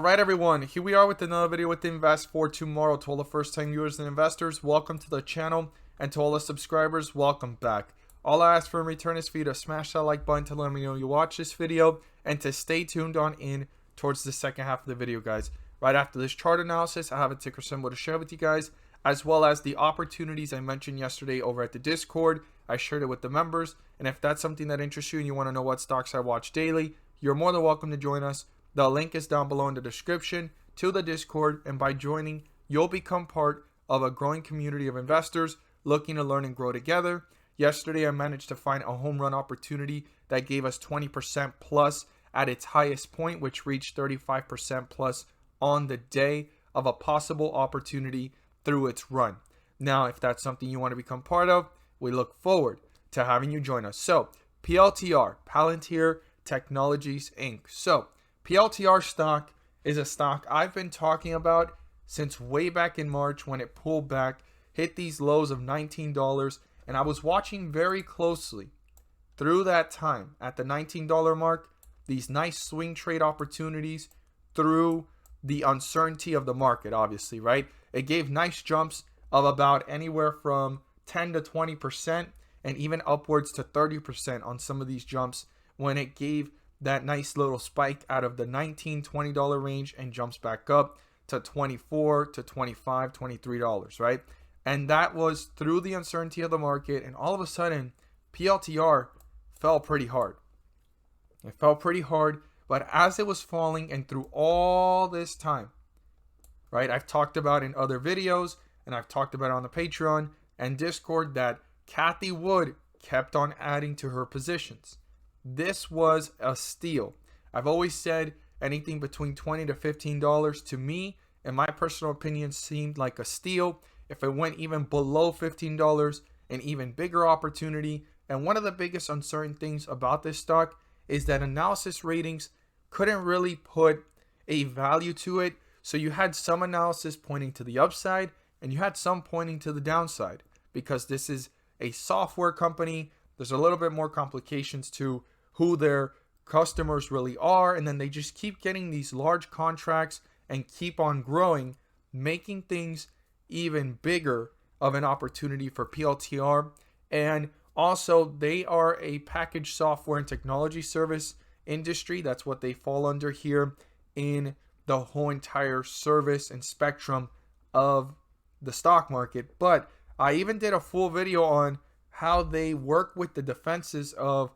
Alright everyone, here we are with another video with Invest for Tomorrow. To all the first time viewers and investors, welcome to the channel, and to all the subscribers, welcome back. All I ask for in return is for you to smash that like button to let me know you watch this video, and to stay tuned on in towards the second half of the video, guys. Right after this chart analysis, I have a ticker symbol to share with you guys, as well as the opportunities I mentioned yesterday over at the Discord. I shared it with the members, and if that's something that interests you and you want to know what stocks I watch daily, you're more than welcome to join us. The link is down below in the description to the Discord, and by joining, you'll become part of a growing community of investors looking to learn and grow together. Yesterday, I managed to find a home run opportunity that gave us 20% plus at its highest point, which reached 35% plus on the day of a possible opportunity through its run. Now, if that's something you want to become part of, we look forward to having you join us. So, PLTR, Palantir Technologies, Inc. So, PLTR stock is a stock I've been talking about since way back in March when it pulled back, hit these lows of $19, and I was watching very closely through that time at the $19 mark, these nice swing trade opportunities through the uncertainty of the market, obviously, right? It gave nice jumps of about anywhere from 10 to 20% and even upwards to 30% on some of these jumps when it gave that nice little spike out of the $19, $20 range and jumps back up to $24 to $25, $23, right? And that was through the uncertainty of the market, and all of a sudden, PLTR fell pretty hard. It fell pretty hard, but as it was falling and through all this time, right, I've talked about in other videos, and I've talked about on the Patreon and Discord that Kathy Wood kept on adding to her positions. This was a steal. I've always said anything between $20 to $15 to me, in my personal opinion, seemed like a steal. If it went even below $15, an even bigger opportunity. And one of the biggest uncertain things about this stock is that analysis ratings couldn't really put a value to it. So you had some analysis pointing to the upside and you had some pointing to the downside, because this is a software company. There's a little bit more complications to who their customers really are, and then they just keep getting these large contracts and keep on growing, making things even bigger of an opportunity for PLTR. And also, they are a packaged software and technology service industry. That's what they fall under here in the whole entire service and spectrum of the stock market. But I even did a full video on how they work with the defenses of,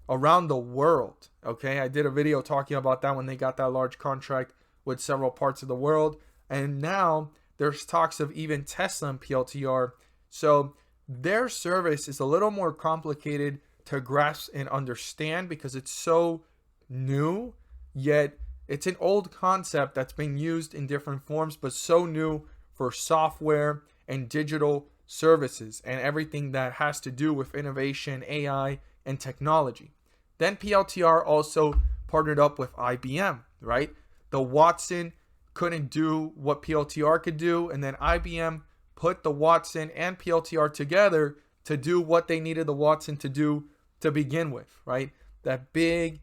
around the world. Okay, I did a video talking about that when they got that large contract with several parts of the world. And now there's talks of even Tesla and PLTR. So their service is a little more complicated to grasp and understand because it's so new, yet it's an old concept that's been used in different forms, but so new for software and digital services and everything that has to do with innovation, AI, and technology. Then PLTR also partnered up with IBM, right? The Watson couldn't do what PLTR could do, and then IBM put the Watson and PLTR together to do what they needed the Watson to do to begin with, right? That big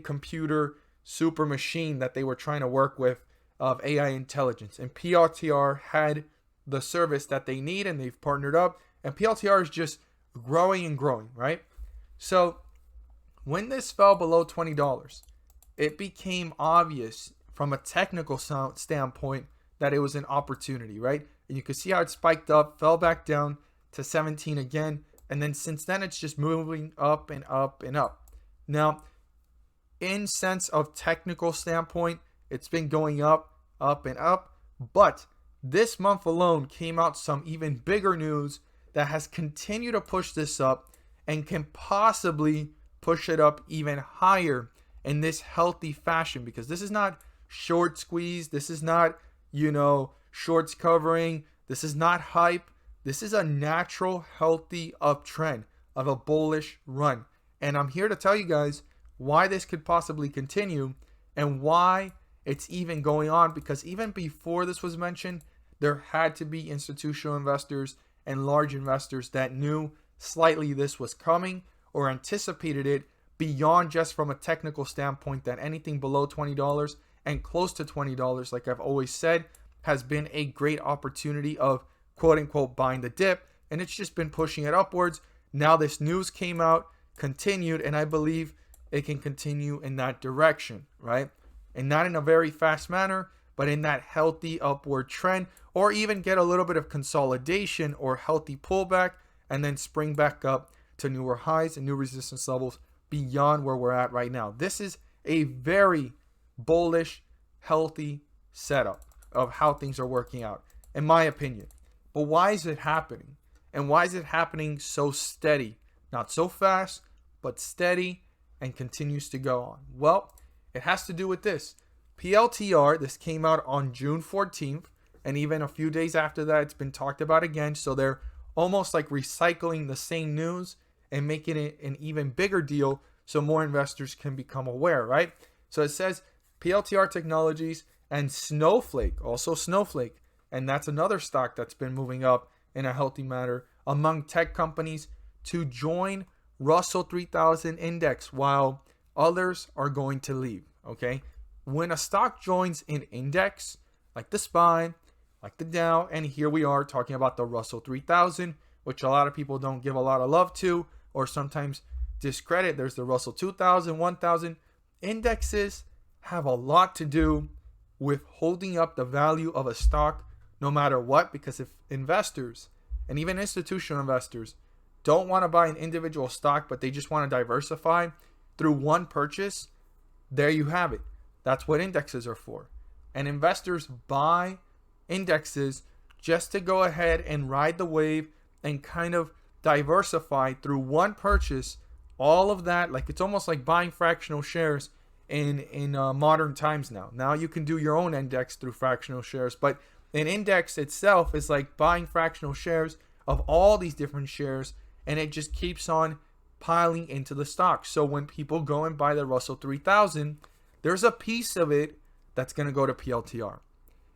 computer super machine that they were trying to work with of AI intelligence. And PLTR had the service that they need, and they've partnered up, and PLTR is just growing and growing, right? So when this fell below $20, it became obvious from a technical standpoint that it was an opportunity, right? And you can see how it spiked up, fell back down to 17 again, and then since then it's just moving up and up and up. Now, in sense of technical standpoint, it's been going up and up, but this month alone came out some even bigger news that has continued to push this up and can possibly push it up even higher in this healthy fashion, because this is not short squeeze. This is not, shorts covering. This is not hype. This is a natural, healthy uptrend of a bullish run. And I'm here to tell you guys why this could possibly continue and why it's even going on, because even before this was mentioned, there had to be institutional investors and large investors that knew slightly this was coming or anticipated it beyond just from a technical standpoint, that anything below $20 and close to $20, like I've always said, has been a great opportunity of quote unquote buying the dip, and it's just been pushing it upwards. Now this news came out, continued, and I believe it can continue in that direction, right? And not in a very fast manner, but in that healthy upward trend, or even get a little bit of consolidation or healthy pullback and then spring back up to newer highs and new resistance levels beyond where we're at right now. This is a very bullish, healthy setup of how things are working out, in my opinion. But why is it happening? And why is it happening so steady? Not so fast, but steady and continues to go on. Well, it has to do with this. PLTR, this came out on June 14th, and even a few days after that, it's been talked about again. So they're almost like recycling the same news and making it an even bigger deal so more investors can become aware, right? So it says PLTR Technologies and Snowflake, also Snowflake, and that's another stock that's been moving up in a healthy manner among tech companies to join Russell 3000 index while others are going to leave, okay? When a stock joins an index, like the SPY, like the Dow, and here we are talking about the Russell 3000, which a lot of people don't give a lot of love to or sometimes discredit. There's the Russell 2000, 1000. Indexes have a lot to do with holding up the value of a stock no matter what, because if investors and even institutional investors don't want to buy an individual stock, but they just want to diversify through one purchase, there you have it. That's what indexes are for. And investors buy indexes just to go ahead and ride the wave and kind of diversify through one purchase. All of that, like it's almost like buying fractional shares in modern times now. Now you can do your own index through fractional shares, but an index itself is like buying fractional shares of all these different shares, and it just keeps on piling into the stock. So when people go and buy the Russell 3000, there's a piece of it that's going to go to PLTR.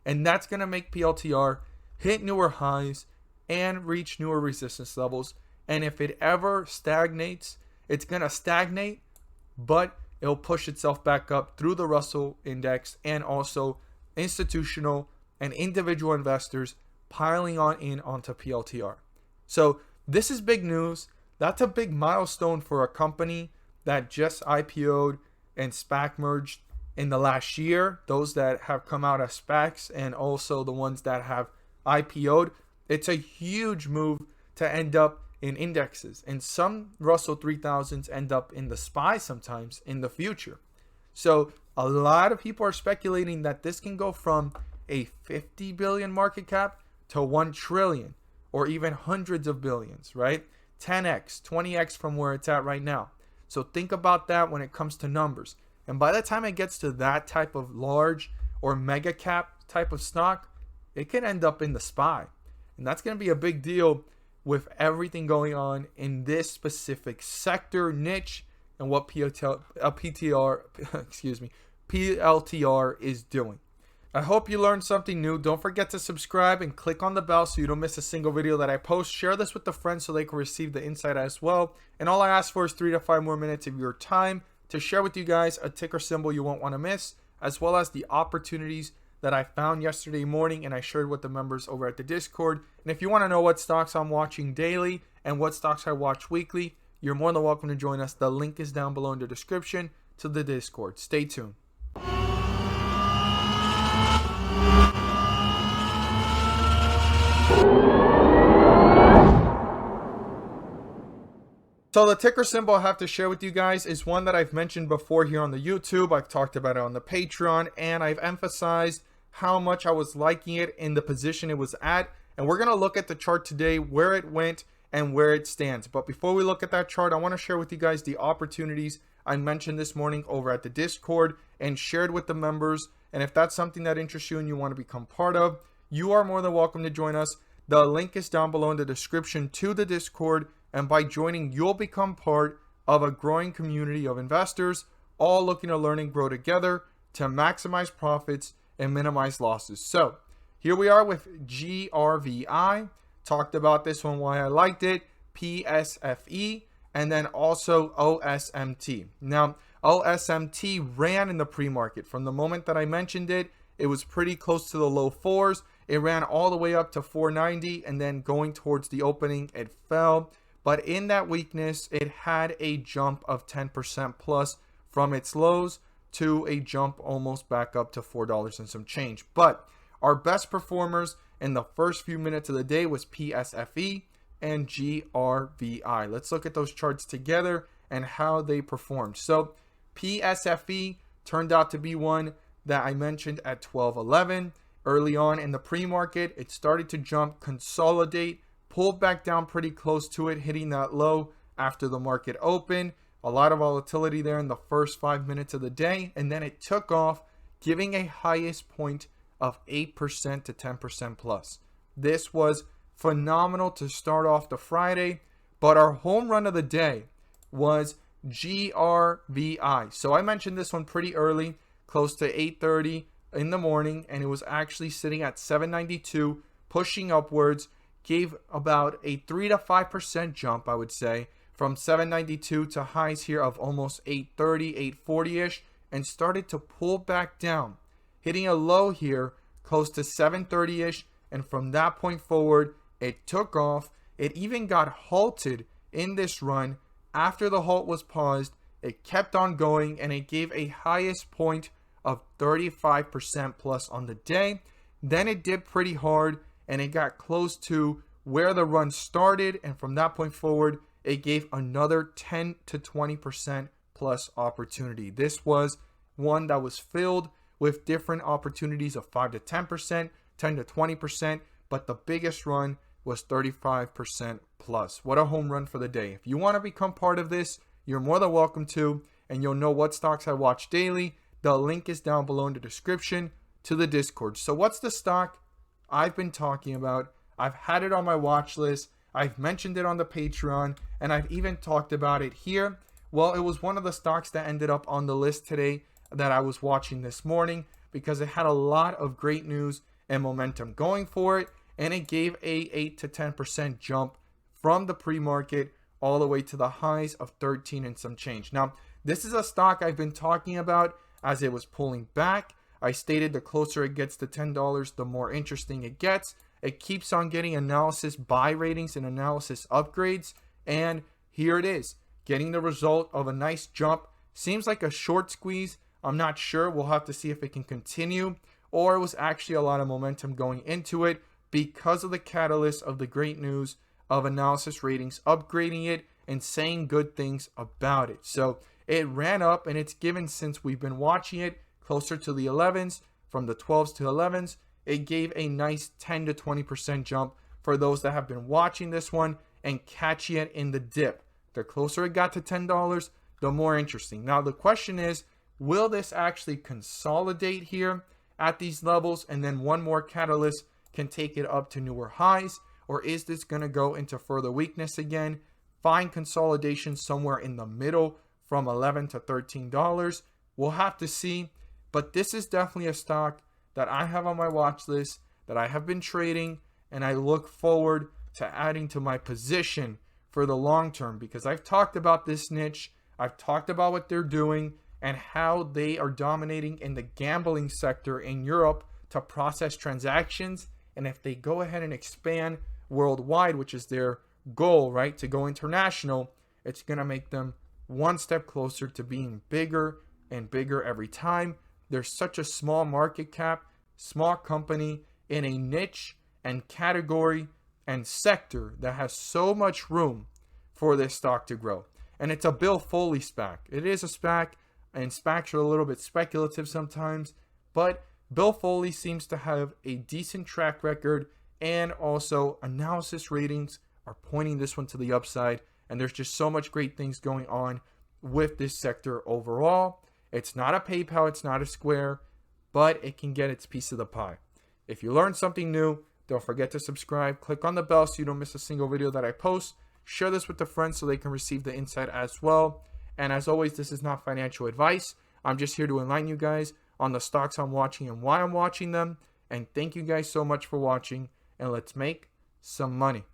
And that's going to make PLTR hit newer highs and reach newer resistance levels. And if it ever stagnates, it's going to stagnate, but it'll push itself back up through the Russell index, and also institutional and individual investors piling on in onto PLTR. So this is big news. That's a big milestone for a company that just IPO'd and SPAC merged in the last year. Those that have come out as SPACs and also the ones that have IPO'd. It's a huge move to end up in indexes. And some Russell 3000s end up in the SPY sometimes in the future. So a lot of people are speculating that this can go from a 50 billion market cap to 1 trillion or even hundreds of billions, right? 10x, 20x from where it's at right now. So think about that when it comes to numbers. And by the time it gets to that type of large or mega cap type of stock, it can end up in the SPY. And that's going to be a big deal with everything going on in this specific sector niche and what PLTR is doing. I hope you learned something new. Don't forget to subscribe and click on the bell so you don't miss a single video that I post. Share this with a friend so they can receive the insight as well. And all I ask for is 3 to 5 more minutes of your time to share with you guys a ticker symbol you won't want to miss, as well as the opportunities that I found yesterday morning and I shared with the members over at the Discord. And if you want to know what stocks I'm watching daily and what stocks I watch weekly, you're more than welcome to join us. The link is down below in the description to the Discord. Stay tuned. So the ticker symbol I have to share with you guys is one that I've mentioned before here on the YouTube. I've talked about it on the Patreon, and I've emphasized how much I was liking it in the position it was at. And we're going to look at the chart today, where it went and where it stands. But before we look at that chart, I want to share with you guys the opportunities I mentioned this morning over at the Discord and shared with the members. And if that's something that interests you and you want to become part of, you are more than welcome to join us. The link is down below in the description to the Discord. And by joining, you'll become part of a growing community of investors, all looking to learn and grow together to maximize profits and minimize losses. So here we are with GRVI. Talked about this one, why I liked it, PSFE, and then also OSMT. Now, OSMT ran in the pre-market. From the moment that I mentioned it, it was pretty close to the low fours. It ran all the way up to 490, and then going towards the opening, it fell. But in that weakness, it had a jump of 10% plus from its lows to a jump almost back up to $4 and some change. But our best performers in the first few minutes of the day was PSFE and GRVI. Let's look at those charts together and how they performed. So PSFE turned out to be one that I mentioned at 12.11. Early on in the pre-market, it started to jump, consolidate, pulled back down pretty close to it, hitting that low after the market opened. A lot of volatility there in the first 5 minutes of the day, and then it took off, giving a highest point of 8% to 10% plus. This was phenomenal to start off the Friday, but our home run of the day was GRVI. So I mentioned this one pretty early, close to 8:30 in the morning, and it was actually sitting at 792, pushing upwards, gave about a 3 to 5% jump, I would say, from 792 to highs here of almost 830, 840-ish, and started to pull back down, hitting a low here close to 730-ish, and from that point forward, it took off. It even got halted in this run. After the halt was paused, it kept on going, and it gave a highest point of 35% plus on the day. Then it dipped pretty hard, and it got close to where the run started, and from that point forward, it gave another 10 to 20% plus opportunity. This was one that was filled with different opportunities of 5 to 10%, 10 to 20%, but the biggest run was 35% plus. What a home run for the day. If you want to become part of this, you're more than welcome to, and you'll know what stocks I watch daily. The link is down below in the description to the Discord. So what's the stock I've been talking about? I've had it on my watch list. I've mentioned it on the Patreon, and I've even talked about it here. Well, it was one of the stocks that ended up on the list today that I was watching this morning because it had a lot of great news and momentum going for it, and it gave a 8 to 10% jump from the pre-market all the way to the highs of 13 and some change. Now, this is a stock I've been talking about as it was pulling back. I stated the closer it gets to $10, the more interesting it gets. It keeps on getting analysis buy ratings and analysis upgrades, and here it is, getting the result of a nice jump. Seems like a short squeeze. I'm not sure. We'll have to see if it can continue, or it was actually a lot of momentum going into it because of the catalyst of the great news of analysis ratings upgrading it and saying good things about it. So it ran up, and it's given, since we've been watching it, closer to the 11s, from the 12s to 11s. It gave a nice 10 to 20% jump for those that have been watching this one and catching it in the dip. The closer it got to $10, the more interesting. Now the question is, will this actually consolidate here at these levels, and then one more catalyst can take it up to newer highs? Or is this going to go into further weakness again? Find consolidation somewhere in the middle from $11 to $13. We'll have to see. But this is definitely a stock that I have on my watch list, that I have been trading, and I look forward to adding to my position for the long term, because I've talked about this niche. I've talked about what they're doing and how they are dominating in the gambling sector in Europe to process transactions. And if they go ahead and expand worldwide, which is their goal, right, to go international, it's going to make them one step closer to being bigger and bigger every time. They're such a small market cap, small company in a niche and category and sector that has so much room for this stock to grow. And it's a Bill Foley SPAC. It is a SPAC, and SPACs are a little bit speculative sometimes, but Bill Foley seems to have a decent track record, and also analysis ratings are pointing this one to the upside, and there's just so much great things going on with this sector overall. It's not a PayPal, it's not a Square, but it can get its piece of the pie. If you learned something new, don't forget to subscribe. Click on the bell so you don't miss a single video that I post. Share this with a friend so they can receive the insight as well. And as always, this is not financial advice. I'm just here to enlighten you guys on the stocks I'm watching and why I'm watching them. And thank you guys so much for watching, and let's make some money.